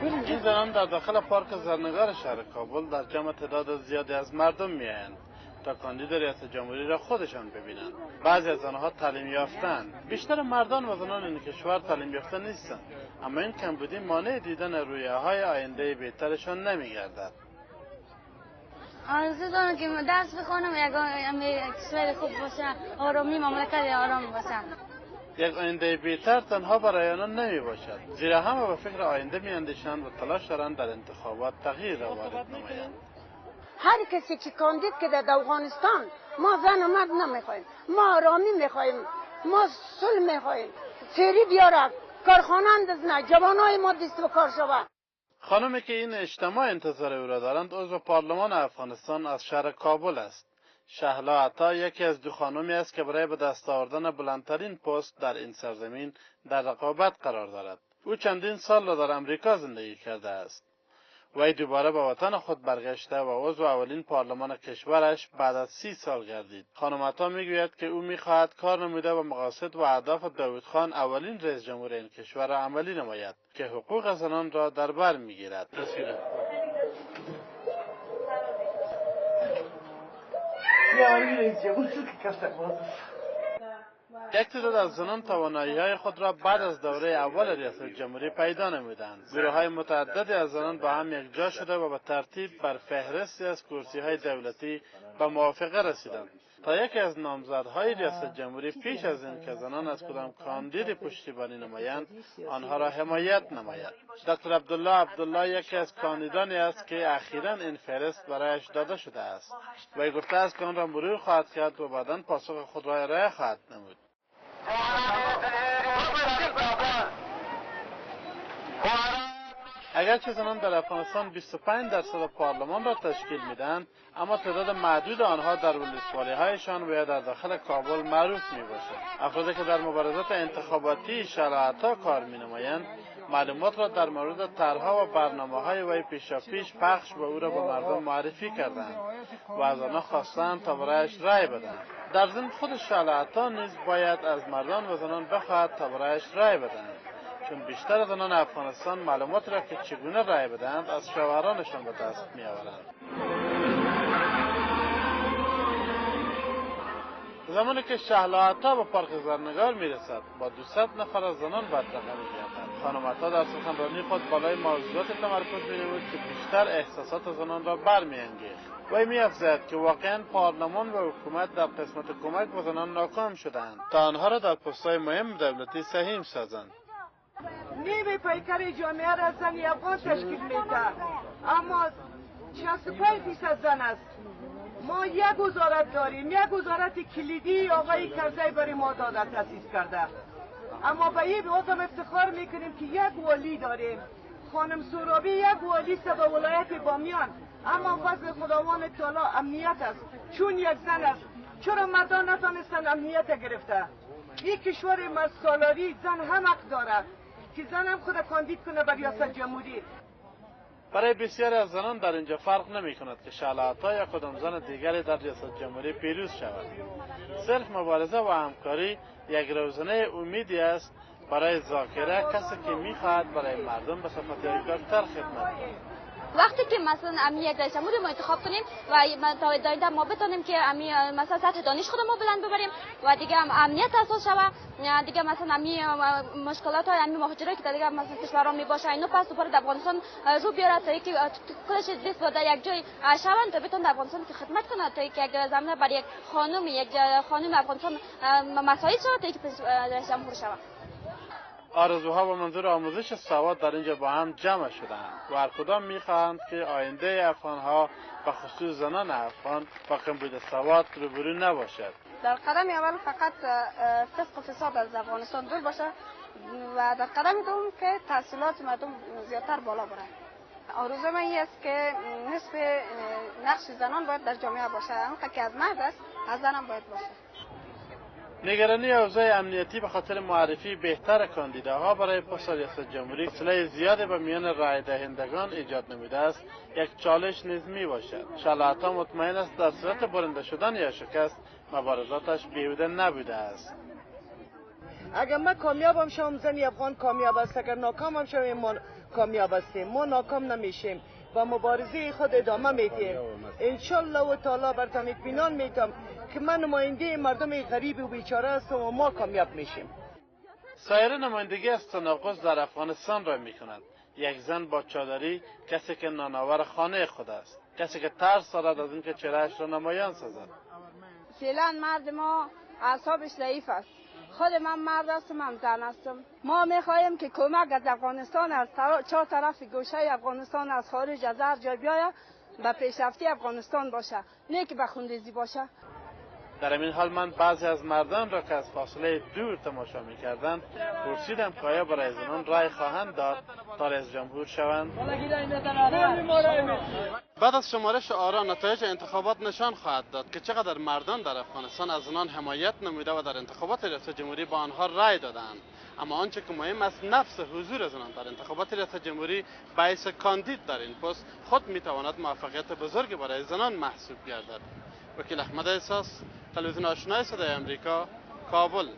این زنان در داخل پارک زرنگار شهر کابل در جمع تعداد زیادی از مردم میآیند تا کاندید ریاست جمهوری را خودشان ببینند. بعضی از آنها تعلیم یافته‌اند. بیشتر مردان و زنان این کشور تعلیم یافته نیستند، اما این کمبودی مانع دیدن رویاهای آینده بهترشان نمیگردد. آرزو دارم که درس بخونم، یک کشور خوب باشه، آرامی، مملکت آرام باشه. یک آینده بهتر تنها برای آنان نمی باشد، زیرا همه به فکر آینده می اندیشند و تلاش دارند در انتخابات تغییر را وارد نمایند. هر کسی که کاندید که در افغانستان، ما زن و مرد نمیخوایم، ما آرامی میخوایم، ما صلح میخوایم، فری بیاره، کارخانه اندازنه، جوانای ما دست به کار شود. خانمی که این اجتماع انتظار او را دارند عضو پارلمان افغانستان از شهر کابل است. شهلا عطا یکی از دو خانمی است که برای به دست آوردن بلندترین پست در این سرزمین در رقابت قرار دارد. او چندین سال را در امریکا زندگی کرده است. وی دوباره به وطن خود برگشته و عضو اولین پارلمان کشورش بعد از 30 سال گردید. خانم عطا میگوید که او میخواهد کار نموده و مقاصد و اهداف داود خان اولین رئیس جمهور این کشور را عملی نماید که حقوق زنان را در بر میگیرد. یک تعداد از زنان توانایی‌های خود را بعد از دوره اول ریاست جمهوری پیدا نمودند. گروه‌های متعددی از زنان با هم یکجا شده و به ترتیب بر فهرستی از کرسی‌های دولتی به موافقه رسیدند تا یکی از نامزدهای ریاست جمهوری پیش از این که زنان از کدام کاندید پشتیبانی نمایند آنها را حمایت نماید. دکتر عبدالله یکی از کاندیدانی است که اخیراً این فهرست برایش داده شده است. وی گفته است که آن را مرور خواهد کرد و بعداً پاسخ خود را ارائه خواهد نمود. اگرچه زنان در افغانستان 25% پارلمان را تشکیل میدهند، اما تعداد معدود آنها در ولسوالی‌هایشان و یا در داخل کابل معروف میباشند. افرادی که در مبارزات انتخاباتی شهلا عطا کار مینمایند معلومات را در مورد طرح‌ها و برنامه‌های وی پیشاپیش پخش و او را به مردم معرفی کردند و از آنها خواستند تا برایش رأی بدهند. در ضمن خود شهلا عطا نیز باید از مردان و زنان بخواهد تا برایش رأی بدهند، چون بیشتر زنان افغانستان معلومات را که چگونه رأی بدهند از شوهرانشان به دست می‌آورند. زمانی که شهلا عطا به پارک زرنگار میرسد با 200 نفر از زنان بدرقه می‌گردد. خانم عطا در سخنرانی خود بالای موضوعات تمرکز می‌نمود که بیشتر احساسات زنان را برمی‌انگیخت. وی می‌افزاید که واقعاً پارلمان و حکومت در قسمت کمک به زنان ناکام شدند تا آنها را در پست‌های مهم دولتی سهیم سازند. نیمه پیکر جامعه را زن افغان تشکیل میده، اما 65% زن است. ما یک وزارت داریم، یک وزارت کلیدی آقای کرزی برای ما داده تاسیس کرده، اما به این آدم افتخار میکنیم که یک والی داریم. خانم سورابی یک والی است به ولایت بامیان، اما فضل خداوند تعالی امنیت است چون یک زن است. چرا مردان نتانستند امنیت گرفته؟ این کشور مسالاری زن هم حق داره که زن هم خود کاندید کنه به ریاست جمهوری. برای بسیاری از زنان در اینجا فرق نمی کند که شهلا عطا یا کدام زن دیگری در ریاست جمهوری پیروز شود. صرف مبارزه و همکاری یک روزنه امیدی است برای ذاکره کسی که می‌خواهد برای مردم به صفت یک دکتر خدمت کند. وقتی که مثلا امی یک رئیس جمهور ما انتخاب کنیم و تا دایده ما بتونیم که امی مثلا سطح دانش خود ما بلند ببریم و دیگه امنیت اساس شود، دیگه مثلا امی مشکلات های امی مهاجرایی که دیگه مثلا کشورها می باشه اینو پس دوباره در افغانستان رو بیاره تا اینکه کلش دست در یک جای شوند تا بتونه در افغانستان که خدمت کنه تا اینکه یک زمینه برای یک خانم افغانستان مساعد شود تا اینکه رئیس جمهور شود. آرزوها و منظور آموزش سواد در اینجا با هم جمع شدند و هر کدام می‌خواهند که آینده افغان‌ها و خصوص زنان افغان با کمبود سواد روبرو نباشد. در قدم اول فقط فسق و فساد از افغانستان دور باشه و در قدم دوم که تحصیلات مردم زیادتر بالا بره. آرزو من این است که نصف نقش زنان باید در جامعه باشه، اونقدر که از مرد است از زن هم باید باشه. نگرانی اوضاع امنیتی به خاطر معرفی بهتر کاندیداها برای پست ریاست جمهوری فاصله زیادی به میان رای دهندگان ایجاد نموده است، یک چالش نیز میباشد. شهلا عطا مطمئن است در صورت برنده شدن یا شکست مبارزاتش بیهوده نبوده است. اگر من کامیابم شوم زنی افغان کامیاب است، اگر ناکامم شویم ما کامیاب هستیم. ما ناکام نمیشیم، با مبارزه خود ادامه میدیم. انشالله و تعالی برتم اطمینان میدم که من نماینده مردم غریب و بیچاره هستم و ما کامیاب میشیم. سایر نمایندگی از تناقض در افغانستان را میکند. یک زن با چادری، کسی که نانآور خانه خود است، کسی که ترس دارد از اینکه چهرهش را نمایان سازد. فعلا مرد ما اعصابش ضعیف است. خود من مرد هستم، هم زن هستم. ما میخواهیم که کمک از افغانستان، از چهار طرف گوشه افغانستان، از خارج از هر جای بیاید به پیشرفتی افغانستان باشه، نه که به خونریزی باشه. در این حال من بعضی از مردان را که از فاصله دور تماشا می‌کردند پرسیدم که آیا برای زنان رای خواهند داد تا رئیس جمهور شوند. بعد از شمارش آرا نتایج انتخابات نشان خواهد داد که چقدر مردان در افغانستان از زنان حمایت نموده و در انتخابات ریاست جمهوری با آنها رای دادند. اما آنچه که مهم است نفس حضور زنان در انتخابات ریاست جمهوری باعث کاندید در این پست خود میتواند موفقیت بزرگی برای زنان محسوب گردد. وکیل احمد احساس، تلویزیون آشنای صدای آمریکا، کابل.